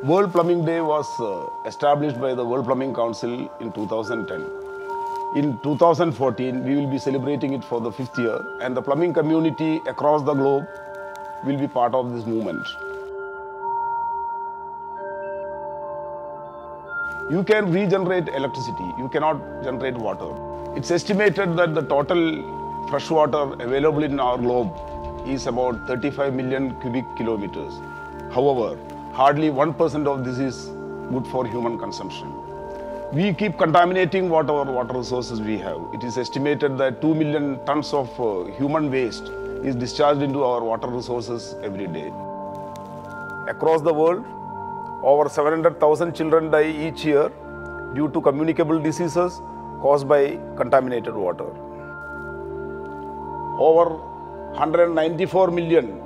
World Plumbing Day was established by the World Plumbing Council in 2010. In 2014, we will be celebrating it for the 5th year, and the plumbing community across the globe will be part of this movement. You can regenerate electricity, you cannot generate water. It's estimated that the total fresh water available in our globe is about 35 million cubic kilometers. However, hardly 1% of this is good for human consumption. We keep contaminating whatever water resources we have. It is estimated that 2 million tons of human waste is discharged into our water resources every day. Across the world, over 700,000 children die each year due to communicable diseases caused by contaminated water. Over 194 million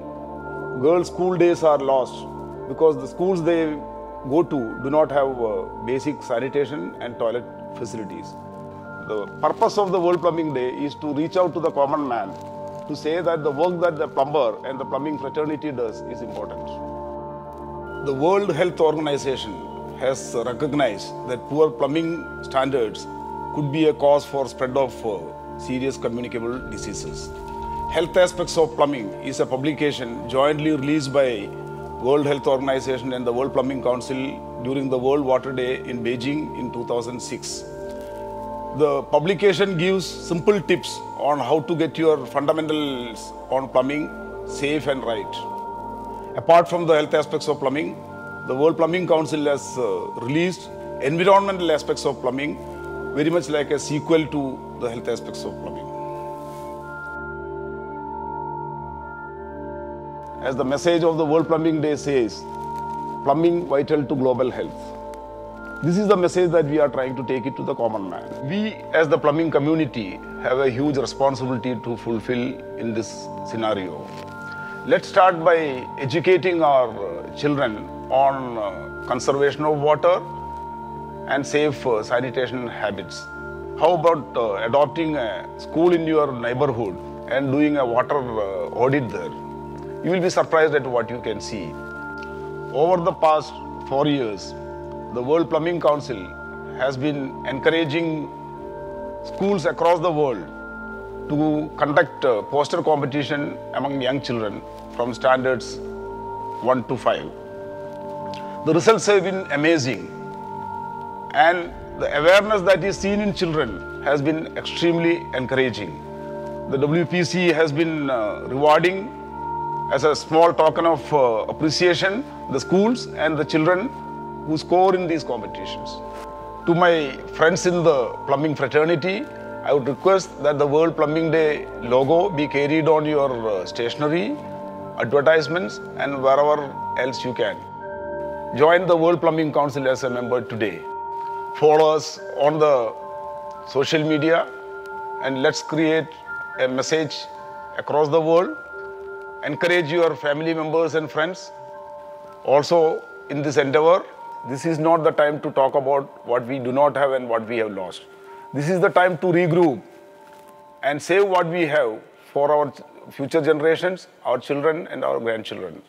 girls' school days are lost because the schools they go to do not have basic sanitation and toilet facilities. The purpose of the World Plumbing Day is to reach out to the common man to say that the work that the plumber and the plumbing fraternity does is important. The World Health Organization has recognized that poor plumbing standards could be a cause for spread of serious communicable diseases. Health Aspects of Plumbing is a publication jointly released by World Health Organization and the World Plumbing Council during the World Water Day in Beijing in 2006. The publication gives simple tips on how to get your fundamentals on plumbing safe and right. Apart from the health aspects of plumbing, the World Plumbing Council has released environmental aspects of plumbing, very much like a sequel to the health aspects of plumbing. As the message of the World Plumbing Day says, plumbing vital to global health. This is the message that we are trying to take it to the common man. We as the plumbing community have a huge responsibility to fulfill in this scenario. Let's start by educating our children on conservation of water and safe sanitation habits. How about adopting a school in your neighborhood and doing a water audit there? You will be surprised at what you can see. Over the past 4 years, the World Plumbing Council has been encouraging schools across the world to conduct poster competition among young children from standards 1 to 5. The results have been amazing, and the awareness that is seen in children has been extremely encouraging. The WPC has been rewarding as a small token of appreciation the schools and the children who score in these competitions. To my friends in the plumbing fraternity, I would request that the World Plumbing Day logo be carried on your stationery, advertisements, and wherever else you can. Join the World Plumbing Council as a member today. Follow us on the social media, and let's create a message across the world. Encourage your family members and friends. Also, in this endeavor, this is not the time to talk about what we do not have and what we have lost. This is the time to regroup and save what we have for our future generations, our children and our grandchildren.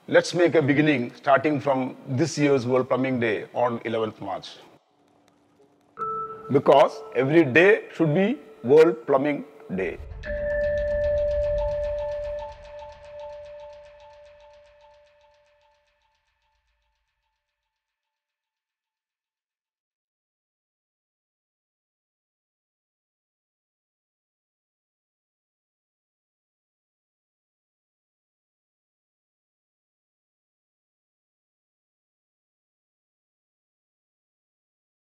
Let's make a beginning starting from this year's World Plumbing Day on 11th March. Because every day should be World Plumbing Day.